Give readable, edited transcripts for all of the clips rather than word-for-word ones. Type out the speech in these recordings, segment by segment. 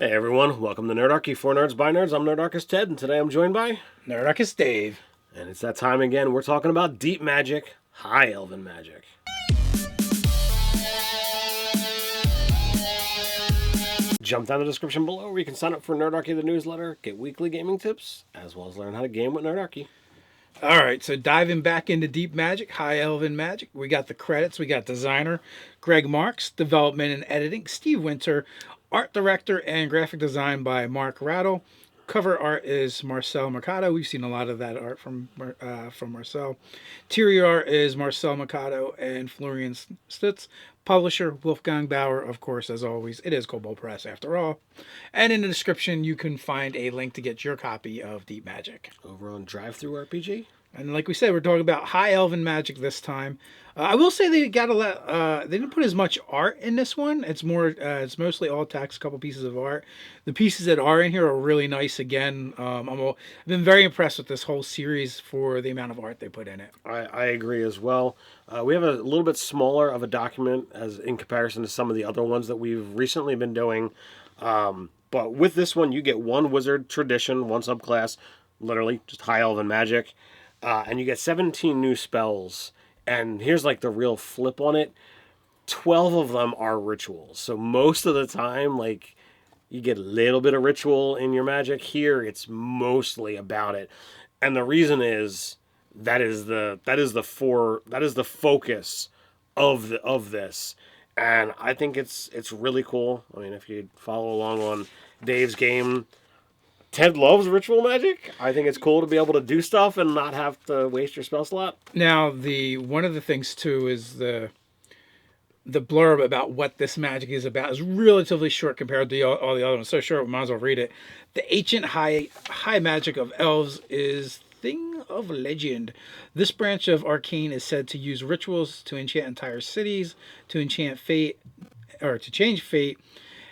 Hey everyone, welcome to Nerdarchy for Nerds by Nerds. I'm Nerdarchist Ted, and today I'm joined by... Nerdarchy Dave. And it's that time again. We're talking about deep magic, high elven magic. Jump down the description below where you can sign up for Nerdarchy the newsletter, get weekly gaming tips, as well as learn how to game with Nerdarchy. All right, so diving back into deep magic, high elven magic, we got the credits. We got designer Greg Marks, development and editing Steve Winter, art director and graphic design by Mark Rattle. Cover art is Marcel Mercado. We've seen a lot of that art from Marcel. Interior art is Marcel Mercado and Florian Stutz. Publisher Wolfgang Bauer, of course, as always. It is Kobold Press after all. And in the description, you can find a link to get your copy of Deep Magic. Over on Drive-Thru RPG. And like we said, we're talking about high elven magic this time. I will say they got a lot. They didn't put as much art in this one. It's more. It's mostly all text. A couple pieces of art. The pieces that are in here are really nice. Again, I've been very impressed with this whole series for the amount of art they put in it. I agree as well. We have a little bit smaller of a document as in comparison to some of the other ones that we've recently been doing. But with this one, you get one wizard tradition, one subclass, literally just high elven magic. And you get 17 new spells. And here's like the real flip on it. 12 of them are rituals. So most of the time, like, you get a little bit of ritual in your magic. Here, it's mostly about it. And the reason is that is the focus of this. And I think it's really cool. I mean, if you follow along on Dave's game, Ted loves ritual magic. I think it's cool to be able to do stuff and not have to waste your spell slot. Now, one of the things too is the blurb about what this magic is about is relatively short compared to all the other ones. So short, we might as well read it. The ancient high magic of elves is thing of legend. This branch of arcane is said to use rituals to enchant entire cities, to enchant fate, or to change fate,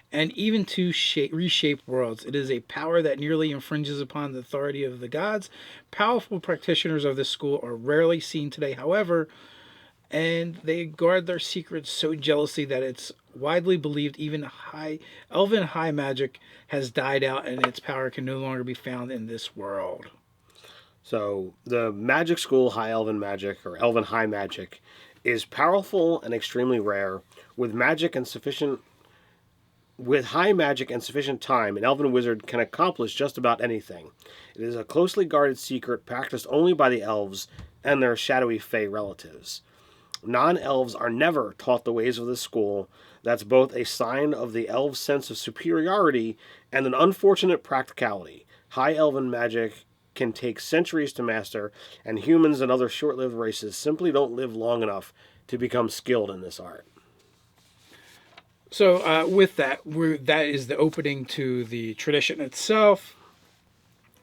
and even to reshape worlds. It is a power that nearly infringes upon the authority of the gods. Powerful practitioners of this school are rarely seen today, however, and they guard their secrets so jealously that it's widely believed even elven high magic has died out and its power can no longer be found in this world. So the magic school, high elven magic, or elven high magic, is powerful and extremely rare. With high magic and sufficient time, an elven wizard can accomplish just about anything. It is a closely guarded secret practiced only by the elves and their shadowy fae relatives. Non-elves are never taught the ways of this school. That's both a sign of the elves' sense of superiority and an unfortunate practicality. High elven magic can take centuries to master, and humans and other short-lived races simply don't live long enough to become skilled in this art. So with that, that is the opening to the tradition itself.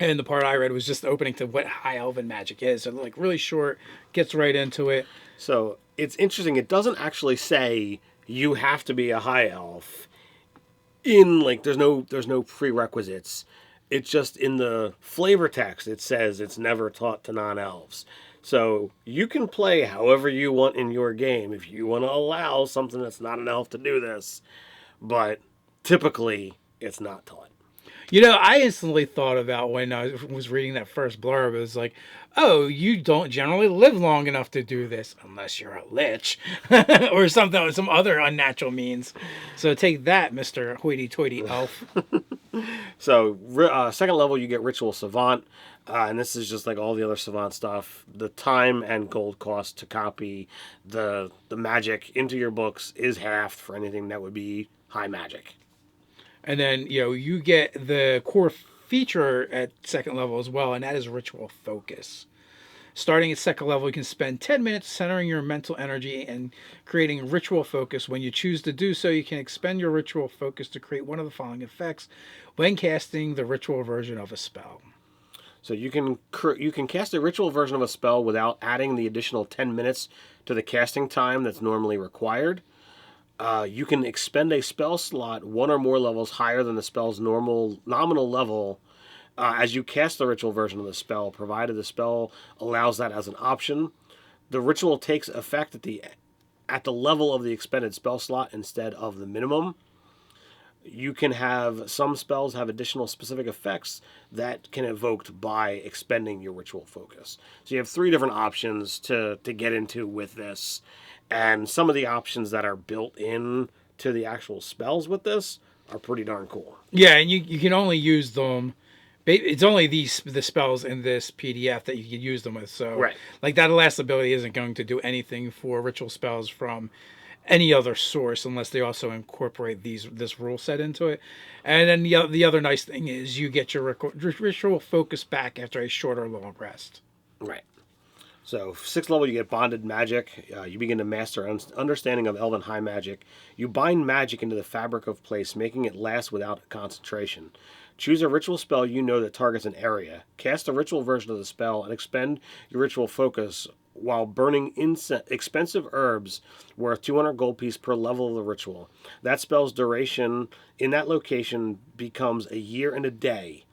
And the part I read was just the opening to what high elven magic is. So like really short, gets right into it. So it's interesting. It doesn't actually say you have to be a high elf. There's no prerequisites. It's just in the flavor text. It says it's never taught to non-elves. So you can play however you want in your game if you want to allow something that's not an elf to do this. But typically, it's not taught. You know, I instantly thought about when I was reading that first blurb, it was like, oh, you don't generally live long enough to do this unless you're a lich or something, some other unnatural means. So take that, Mr. Hoity-toity elf. So, second level, you get Ritualsavant. And this is just like all the other Savant stuff. The time and gold cost to copy the magic into your books is halved for anything that would be high magic. And then, you get the core feature at second level as well, and that is Ritual Focus. Starting at second level, you can spend 10 minutes centering your mental energy and creating Ritual Focus. When you choose to do so, you can expend your Ritual Focus to create one of the following effects when casting the ritual version of a spell. So you can cast a ritual version of a spell without adding the additional 10 minutes to the casting time that's normally required. You can expend a spell slot one or more levels higher than the spell's nominal level as you cast the ritual version of the spell, provided the spell allows that as an option. The ritual takes effect at the level of the expended spell slot instead of the minimum. you can have some spells have additional specific effects that can evoked by expending your ritual focus. So you have 3 different options to get into with this, and some of the options that are built in to the actual spells with this are pretty darn cool. Yeah, and you can only use them. It's only the spells in this PDF that you can use them with. So, Right. like that last ability isn't going to do anything for ritual spells from any other source unless they also incorporate this rule set into it. And then the other nice thing is you get your ritual focus back after a shorter long rest. Right. So, 6th level, you get Bonded Magic. You begin to master understanding of Elven High Magic. You bind magic into the fabric of place, making it last without concentration. Choose a ritual spell you know that targets an area. Cast a ritual version of the spell and expend your ritual focus while burning expensive herbs worth 200 gold piece per level of the ritual. That spell's duration in that location becomes a year and a day.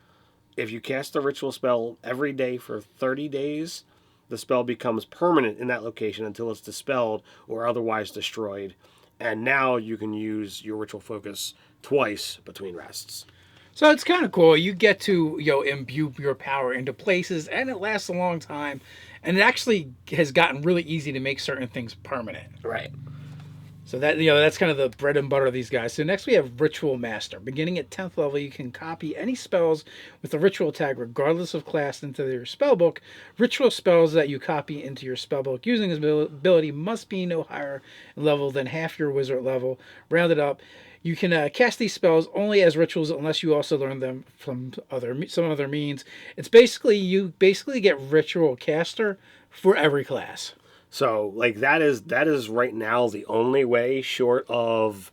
If you cast a ritual spell every day for 30 days, the spell becomes permanent in that location until it's dispelled or otherwise destroyed. And now you can use your ritual focus twice between rests. So it's kind of cool. You get to imbue your power into places, and it lasts a long time. And it actually has gotten really easy to make certain things permanent. Right. So that's kind of the bread and butter of these guys. So next we have Ritual Master. Beginning at 10th level, you can copy any spells with a ritual tag, regardless of class, into your spellbook. Ritual spells that you copy into your spellbook using this ability must be no higher level than half your wizard level. Rounded up. You can cast these spells only as rituals unless you also learn them from some other means. You basically get Ritual Caster for every class. So, like, that is right now the only way, short of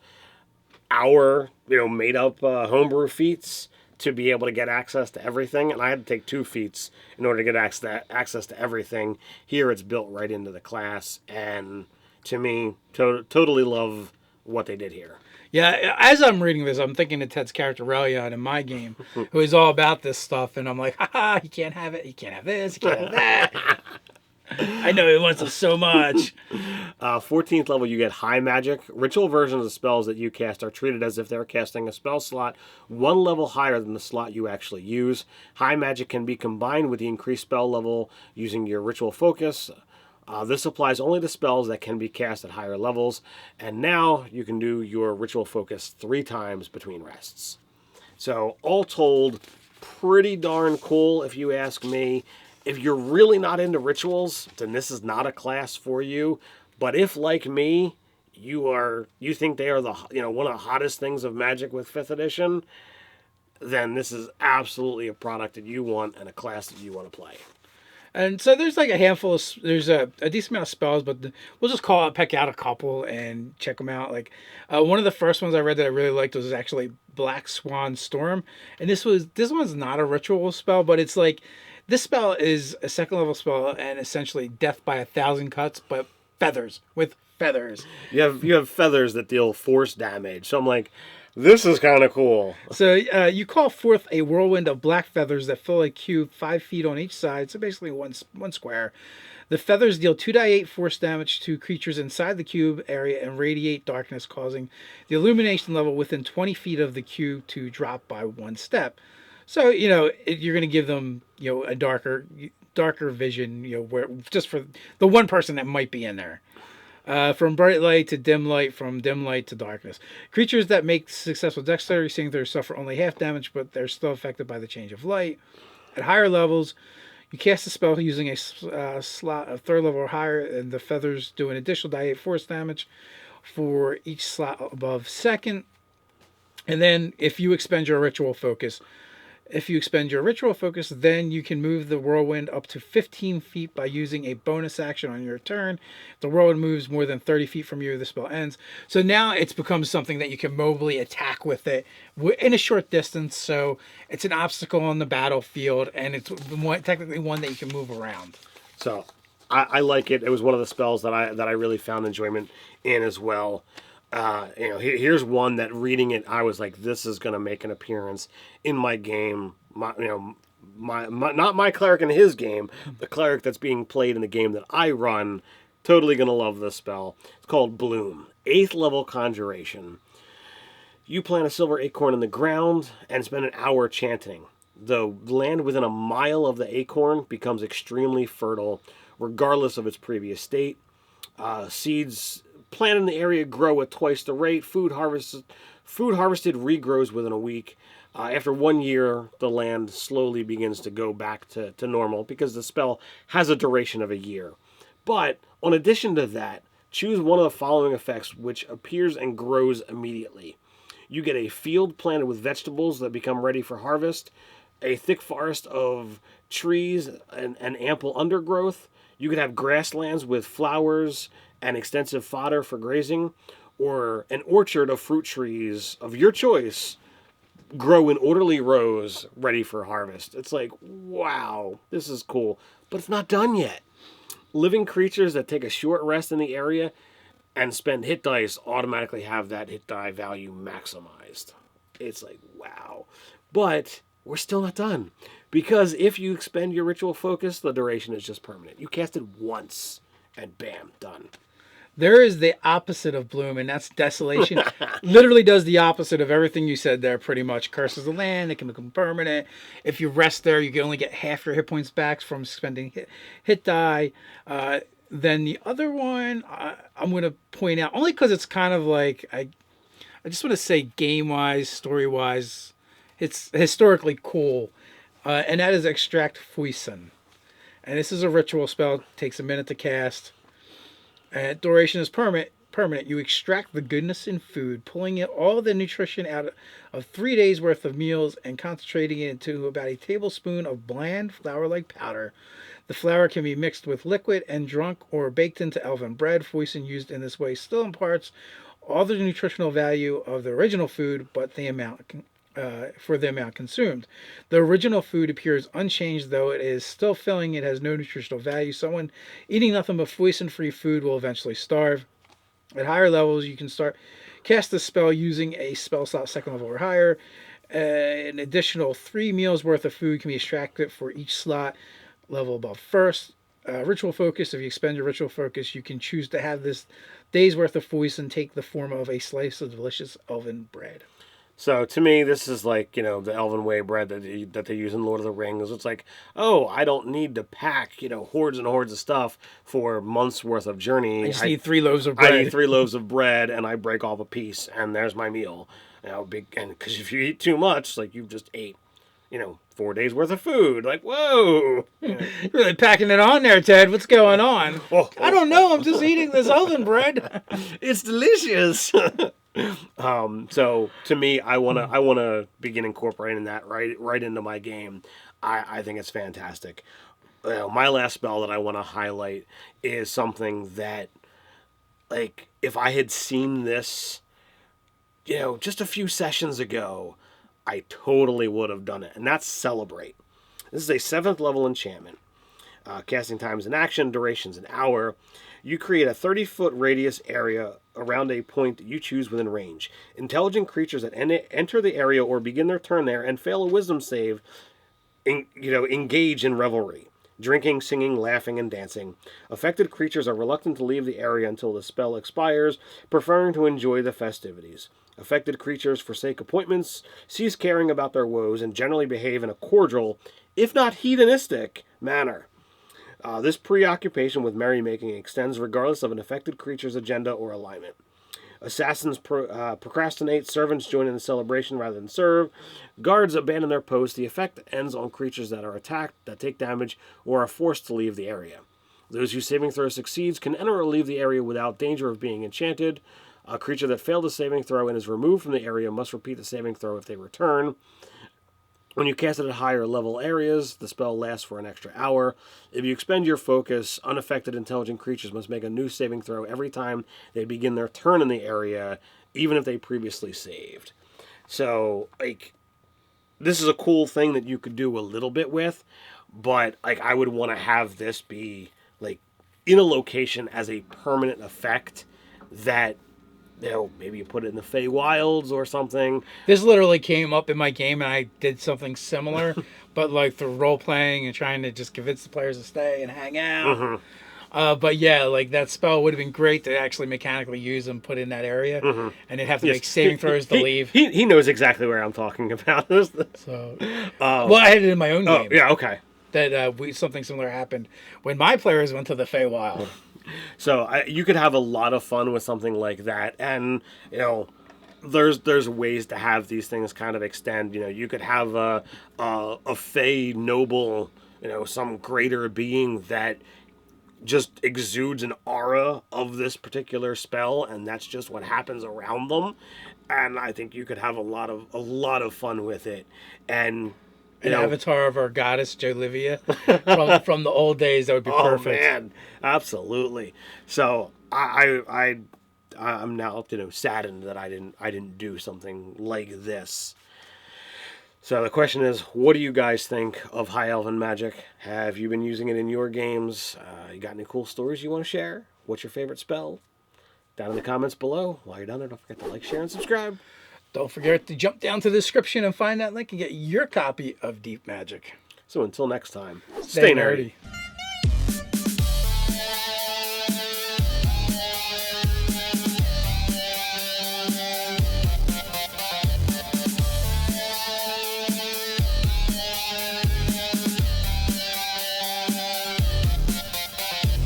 our made up homebrew feats, to be able to get access to everything. And I had to take 2 feats in order to get access to everything. Here, it's built right into the class, and to me, totally love what they did here. Yeah, as I'm reading this, I'm thinking of Ted's character Relion in my game, who is all about this stuff, and I'm like, haha, you can't have it, you can't have this, you can't have that. I know he wants it so much. 14th level, you get High Magic. Ritual versions of spells that you cast are treated as if they're casting a spell slot 1 level higher than the slot you actually use. High Magic can be combined with the increased spell level using your Ritual Focus. This applies only to spells that can be cast at higher levels. And now you can do your Ritual Focus 3 times between rests. So, all told, pretty darn cool if you ask me. If you're really not into rituals, then this is not a class for you. But if, like me, you think they are one of the hottest things of Magic with 5th edition, then this is absolutely a product that you want and a class that you want to play. And so there's like there's a decent amount of spells, but we'll just pick out a couple and check them out. Like one of the first ones I read that I really liked was actually Black Swan Storm. And this one's not a ritual spell, but it's like, this spell is a 2nd level spell and essentially death by 1,000 cuts, but with feathers. You have feathers that deal force damage. So I'm like, this is kind of cool. So you call forth a whirlwind of black feathers that fill a cube 5 feet on each side, so basically one square. The feathers deal 2d8 force damage to creatures inside the cube area and radiate darkness, causing the illumination level within 20 feet of the cube to drop by 1 step. So, you're going to give them, a darker vision, where just for the one person that might be in there. From bright light to dim light, from dim light to darkness. Creatures that make successful dexterity saving throws suffer only half damage, but they're still affected by the change of light. At higher levels, you cast a spell using a slot of 3rd level or higher, and the feathers do an additional die 8 force damage for each slot above 2nd. And then, if you expend your ritual focus, then you can move the whirlwind up to 15 feet by using a bonus action on your turn. If the whirlwind moves more than 30 feet from you, the spell ends. So now it's become something that you can mobily attack with it in a short distance. So it's an obstacle on the battlefield, and it's technically one that you can move around. So I like it. It was one of the spells that I really found enjoyment in as well. Here's one that reading it, I was like, this is going to make an appearance in my game. Not my cleric in his game, the cleric that's being played in the game that I run. Totally going to love this spell. It's called Bloom, 8th level conjuration. You plant a silver acorn in the ground and spend an hour chanting. The land within a mile of the acorn becomes extremely fertile, regardless of its previous state. Seeds planted in the area grow at twice the rate. Food harvested regrows within a week. After 1 year, the land slowly begins to go back to normal because the spell has a duration of a year. But, in addition to that, choose one of the following effects which appears and grows immediately. You get a field planted with vegetables that become ready for harvest, a thick forest of trees and ample undergrowth. You could have grasslands with flowers and extensive fodder for grazing, or an orchard of fruit trees of your choice grow in orderly rows ready for harvest. It's like, wow, this is cool. But it's not done yet. Living creatures that take a short rest in the area and spend hit dice automatically have that hit die value maximized. It's like, wow. But we're still not done. Because if you expend your ritual focus, the duration is just permanent. You cast it once, and bam, done. There is the opposite of Bloom, and that's Desolation. Literally does the opposite of everything you said there, pretty much. Curses the land, it can become permanent. If you rest there, you can only get half your hit points back from spending hit die. Then the other one, I'm going to point out, only because it's kind of like, I just want to say game-wise, story-wise, it's historically cool. And that is Extract Fuisen. And this is a ritual spell, takes a minute to cast. Duration is permanent. You extract the goodness in food, pulling all the nutrition out of 3 days worth of meals and concentrating it into about a tablespoon of bland flour-like powder. The flour can be mixed with liquid and drunk or baked into elven bread. Foison used in this way still imparts all the nutritional value of the original food, but the amount for the amount consumed. The original food appears unchanged, though it is still filling. It has no nutritional value. Someone eating nothing but foison-free food will eventually starve. At higher levels, you can cast the spell using a spell slot second level or higher. An additional 3 meals worth of food can be extracted for each slot level above first. Ritual focus. If you expend your ritual focus, you can choose to have this day's worth of foison take the form of a slice of delicious elven bread. So to me, this is like, the Elven Way bread that they use in Lord of the Rings. It's like, oh, I don't need to pack, hordes and hordes of stuff for months worth of journey. I just need 3 loaves of bread. I need 3 loaves of bread, and I break off a piece, and there's my meal. And because if you eat too much, like you've just ate, 4 days worth of food. Like, whoa. You're really packing it on there, Ted. What's going on? I don't know. I'm just eating this elven bread. It's delicious. So to me, I wanna begin incorporating that right into my game. I think it's fantastic. My last spell that I want to highlight is something that, like, if I had seen this, just a few sessions ago, I totally would have done it, and that's Celebrate. This is a 7th level enchantment. Casting time is an action, duration's an hour. You create a 30-foot radius area around a point that you choose within range. Intelligent creatures that enter the area or begin their turn there and fail a wisdom save, engage in revelry. Drinking, singing, laughing, and dancing. Affected creatures are reluctant to leave the area until the spell expires, preferring to enjoy the festivities. Affected creatures forsake appointments, cease caring about their woes, and generally behave in a cordial, if not hedonistic, manner. This preoccupation with merrymaking extends regardless of an affected creature's agenda or alignment. Assassins procrastinate, servants join in the celebration rather than serve, guards abandon their posts. The effect ends on creatures that are attacked, that take damage, or are forced to leave the area. Those whose saving throw succeeds can enter or leave the area without danger of being enchanted. A creature that failed a saving throw and is removed from the area must repeat the saving throw if they return. When you cast it at higher level areas, the spell lasts for an extra hour. If you expend your focus, unaffected intelligent creatures must make a new saving throw every time they begin their turn in the area, even if they previously saved. So, this is a cool thing that you could do a little bit with, but, I would want to have this be, in a location as a permanent effect that, maybe you put it in the Feywilds or something. This literally came up in my game, and I did something similar, but through role playing and trying to just convince the players to stay and hang out. But yeah, like that spell would have been great to actually mechanically use and put in that area, and they'd have to make saving throws to leave. He knows exactly where I'm talking about. So, well, I had it in my own Oh game. yeah, okay. That something similar happened when my players went to the Feywild. So you could have a lot of fun with something like that, and you know, there's ways to have these things kind of extend. You know, you could have a Fey noble, you know, some greater being that just exudes an aura of this particular spell, and that's just what happens around them. And I think you could have a lot of fun with it, and. An avatar of our goddess Jolivia from the old days, that would be perfect. Oh man, absolutely. So I'm now, you know, saddened that I didn't do something like this. So the question is, what do you guys think of High Elven Magic? Have you been using it in your games? You got any cool stories you want to share? What's your favorite spell? Down in the comments below. While you're down there, don't forget to like, share, and subscribe. Don't forget to jump down to the description and find that link and get your copy of Deep Magic. So until next time, Stay nerdy.